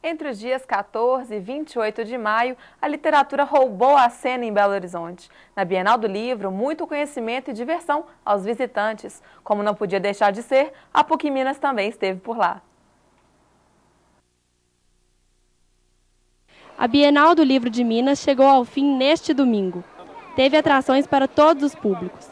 Entre os dias 14 e 28 de maio, a literatura roubou a cena em Belo Horizonte. Na Bienal do Livro, muito conhecimento e diversão aos visitantes. Como não podia deixar de ser, a PUC Minas também esteve por lá. A Bienal do Livro de Minas chegou ao fim neste domingo. Teve atrações para todos os públicos.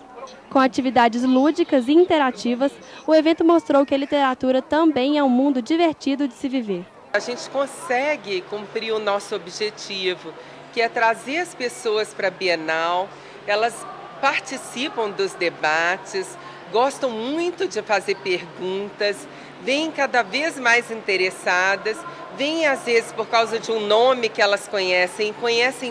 Com atividades lúdicas e interativas, o evento mostrou que a literatura também é um mundo divertido de se viver. A gente consegue cumprir o nosso objetivo, que é trazer as pessoas para a Bienal. Elas participam dos debates, gostam muito de fazer perguntas, vêm cada vez mais interessadas, vêm às vezes por causa de um nome que elas conhecem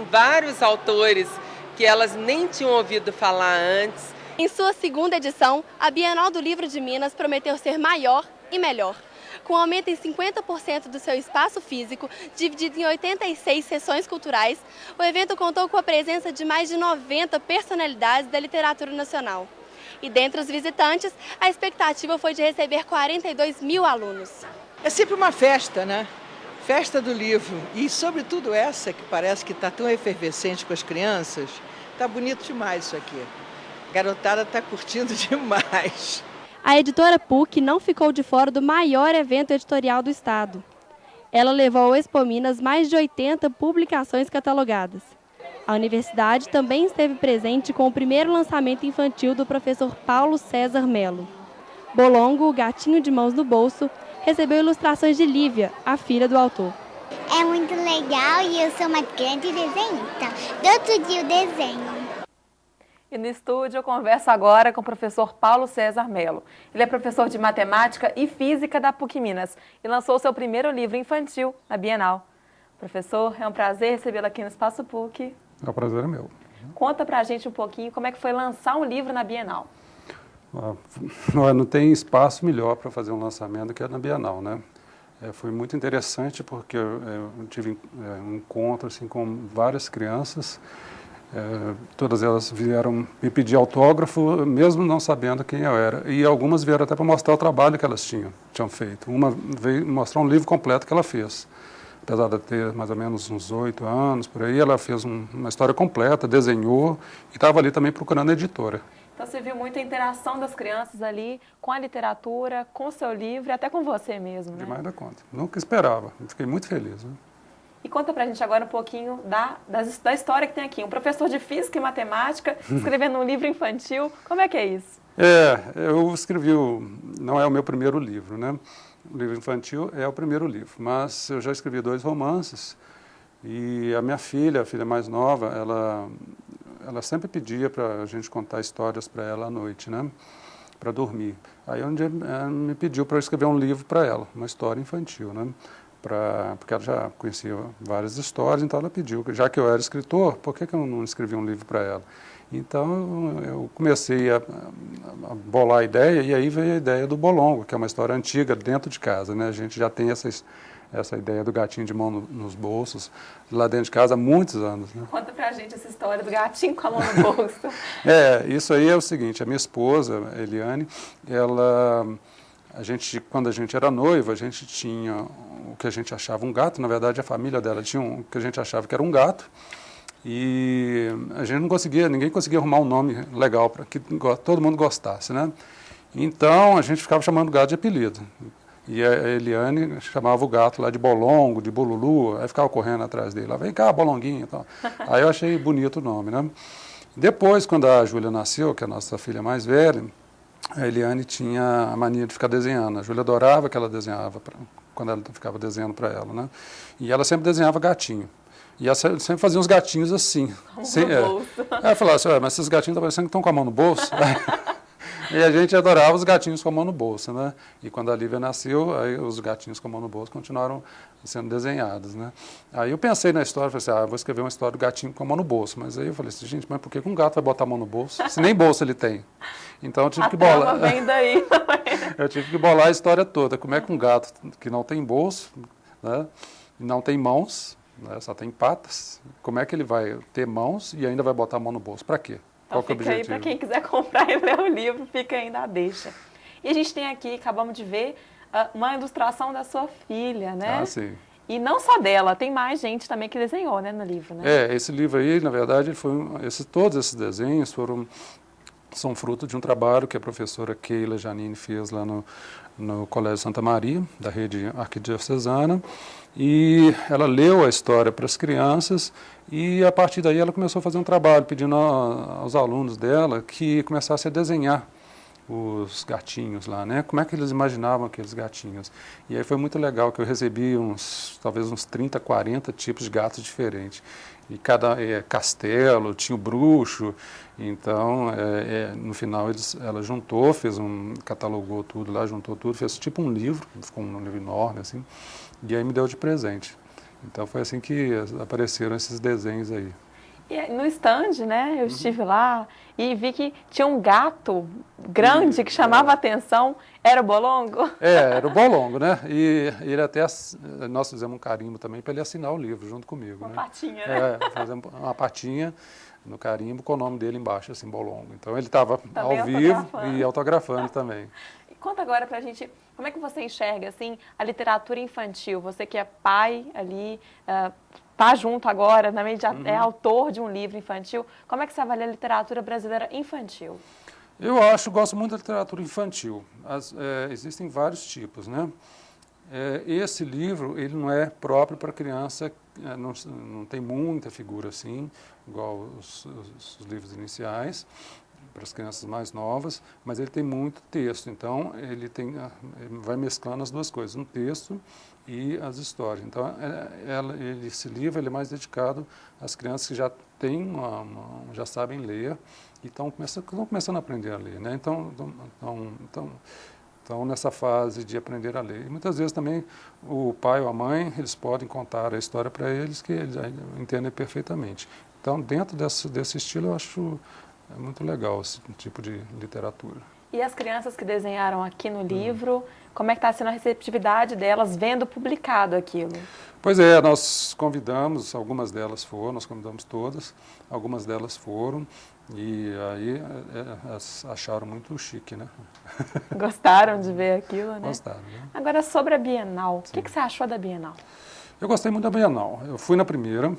vários autores que elas nem tinham ouvido falar antes. Em sua segunda edição, a Bienal do Livro de Minas prometeu ser maior e melhor. Com aumento em 50% do seu espaço físico, dividido em 86 sessões culturais, o evento contou com a presença de mais de 90 personalidades da literatura nacional. E dentre os visitantes, a expectativa foi de receber 42 mil alunos. É sempre uma festa, né? Festa do livro. E sobretudo essa, que parece que está tão efervescente com as crianças, está bonito demais isso aqui. A garotada está curtindo demais. A editora PUC não ficou de fora do maior evento editorial do estado. Ela levou ao Expo Minas mais de 80 publicações catalogadas. A universidade também esteve presente com o primeiro lançamento infantil do professor Paulo César Melo. Bolongo, o gatinho de mãos no bolso, recebeu ilustrações de Lívia, a filha do autor. É muito legal e eu sou uma grande desenhista. Todo dia eu desenho. E no estúdio eu converso agora com o professor Paulo César Melo. Ele é professor de matemática e física da PUC Minas e lançou seu primeiro livro infantil na Bienal. Professor, é um prazer recebê-lo aqui no Espaço PUC. O prazer é meu. Conta pra gente um pouquinho como é que foi lançar um livro na Bienal. Não tem espaço melhor para fazer um lançamento que na Bienal, né? Foi muito interessante porque eu tive um encontro assim, com várias crianças. Todas elas vieram me pedir autógrafo, mesmo não sabendo quem eu era. E algumas vieram até para mostrar o trabalho que elas tinham feito. Uma veio mostrar um livro completo que ela fez. Apesar de ter mais ou menos uns 8 anos, por aí, ela fez uma história completa, desenhou e estava ali também procurando a editora. Então você viu muita interação das crianças ali com a literatura, com o seu livro e até com você mesmo, né? Demais da conta. Nunca esperava. Fiquei muito feliz, né? E conta pra gente agora um pouquinho da história que tem aqui. Um professor de física e matemática escrevendo um livro infantil. Como é que é isso? Eu escrevi, não é o meu primeiro livro, né? O livro infantil é o primeiro livro, mas eu já escrevi 2 romances e a minha filha, a filha mais nova, ela sempre pedia para a gente contar histórias para ela à noite, né? Para dormir. Aí um dia ela me pediu para eu escrever um livro para ela, uma história infantil, né? Porque ela já conhecia várias histórias, então ela pediu, já que eu era escritor, por que eu não escrevi um livro para ela? Então eu comecei a bolar a ideia, e aí veio a ideia do Bolongo, que é uma história antiga dentro de casa, né? A gente já tem essa ideia do gatinho de mão nos bolsos lá dentro de casa há muitos anos, né? Conta pra gente essa história do gatinho com a mão no bolso. Isso aí é o seguinte, a minha esposa, Eliane, quando a gente era noiva, a gente tinha o que a gente achava um gato, na verdade a família dela tinha o que a gente achava que era um gato, e a gente ninguém conseguia arrumar um nome legal para que todo mundo gostasse, né? Então a gente ficava chamando o gato de apelido. E a Eliane chamava o gato lá de Bolongo, de Bolulu, aí ficava correndo atrás dele, lá, vem cá, Bolonguinho e tal. Aí eu achei bonito o nome, né? Depois, quando a Júlia nasceu, que é a nossa filha mais velha, a Eliane tinha a mania de ficar desenhando. A Júlia adorava que ela desenhava, quando ela ficava desenhando para ela, né? E ela sempre desenhava gatinho. E ela sempre fazia uns gatinhos assim. No bolso. Ela falava assim, mas esses gatinhos estão parecendo que estão com a mão no bolso. E a gente adorava os gatinhos com a mão no bolso, né? E quando a Lívia nasceu, aí os gatinhos com a mão no bolso continuaram sendo desenhados, né? Aí eu pensei na história, falei assim, eu vou escrever uma história do gatinho com a mão no bolso. Mas aí eu falei assim, gente, mas por que um gato vai botar a mão no bolso? Se nem bolso ele tem. Então eu tive que bolar. Vem daí. Eu tive que bolar a história toda. Como é que um gato que não tem bolso, né? Não tem mãos, né? Só tem patas, como é que ele vai ter mãos e ainda vai botar a mão no bolso? Para quê? Então fica aí para quem quiser comprar e ler o livro, fica ainda a deixa. E a gente tem aqui, acabamos de ver, uma ilustração da sua filha, né? Ah, sim. E não só dela, tem mais gente também que desenhou, né, no livro, né? Esse livro aí, na verdade, todos esses desenhos são fruto de um trabalho que a professora Keila Janine fez lá no Colégio Santa Maria, da rede arquidiocesana, e ela leu a história para as crianças e, a partir daí, ela começou a fazer um trabalho pedindo aos alunos dela que começassem a desenhar os gatinhos lá, né? Como é que eles imaginavam aqueles gatinhos. E aí foi muito legal que eu recebi talvez uns 30, 40 tipos de gatos diferentes. E cada castelo, tinha o bruxo, então no final ela juntou, catalogou tudo lá, juntou tudo, fez tipo um livro, ficou um livro enorme assim, e aí me deu de presente. Então foi assim que apareceram esses desenhos aí. E no stand, né, eu estive lá e vi que tinha um gato grande que chamava a atenção. Era o Bolongo? Era o Bolongo, né? E ele nós fizemos um carimbo também para ele assinar o livro junto comigo. Uma né? patinha, né? Fazemos uma patinha no carimbo com o nome dele embaixo, assim, Bolongo. Então ele estava Também ao vivo autografando. e autografando também. Conta agora pra gente, como é que você enxerga, assim, a literatura infantil? Você que é pai ali, tá junto agora, também já é autor de um livro infantil. Como é que você avalia a literatura brasileira infantil? Eu gosto muito da literatura infantil. Existem vários tipos, né? Esse livro, ele não é próprio para criança, não tem muita figura assim, igual os livros iniciais, para as crianças mais novas, mas ele tem muito texto, então ele vai mesclando as duas coisas, um texto e as histórias. Então, esse livro ele é mais dedicado às crianças que já já sabem ler e estão começando a aprender a ler, né? Então nessa fase de aprender a ler. E muitas vezes também o pai ou a mãe, eles podem contar a história para eles que eles entendem perfeitamente. Então, dentro desse estilo, eu acho muito legal esse tipo de literatura. E as crianças que desenharam aqui no livro, como é que está sendo a receptividade delas vendo publicado aquilo? Pois é, nós convidamos, algumas delas foram, nós convidamos todas, algumas delas foram, e aí elas acharam muito chique, né? Gostaram de ver aquilo, né? Gostaram, né? Agora, sobre a Bienal, o que você achou da Bienal? Eu gostei muito da Bienal. Eu fui na primeira,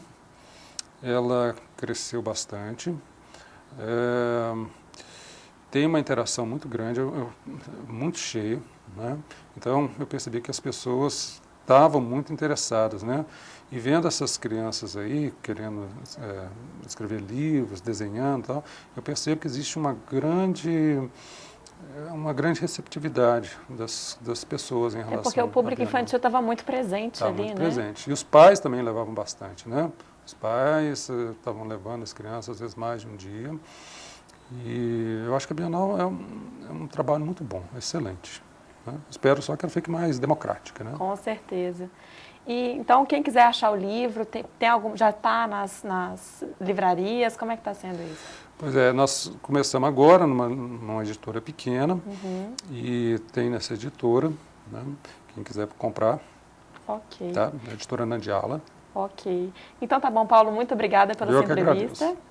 ela cresceu bastante, tem uma interação muito grande, muito cheia, né? Então eu percebi que as pessoas estavam muito interessadas, né? E vendo essas crianças aí querendo escrever livros, desenhando e tal, eu percebo que existe uma grande receptividade das pessoas em relação. Porque o público infantil estava muito presente ali, muito né? presente. E os pais também levavam bastante, né? Os pais estavam levando as crianças, às vezes mais de um dia. E eu acho que a Bienal é um trabalho muito bom, excelente, né? Espero só que ela fique mais democrática, né? Com certeza. E, então, quem quiser achar o livro, já está nas livrarias, como é que está sendo isso? Pois é, nós começamos agora numa editora pequena e tem nessa editora, né? Quem quiser comprar, Ok. tá? A editora Nandiala. Ok. Então tá bom, Paulo, muito obrigada pela sua entrevista. Agradeço.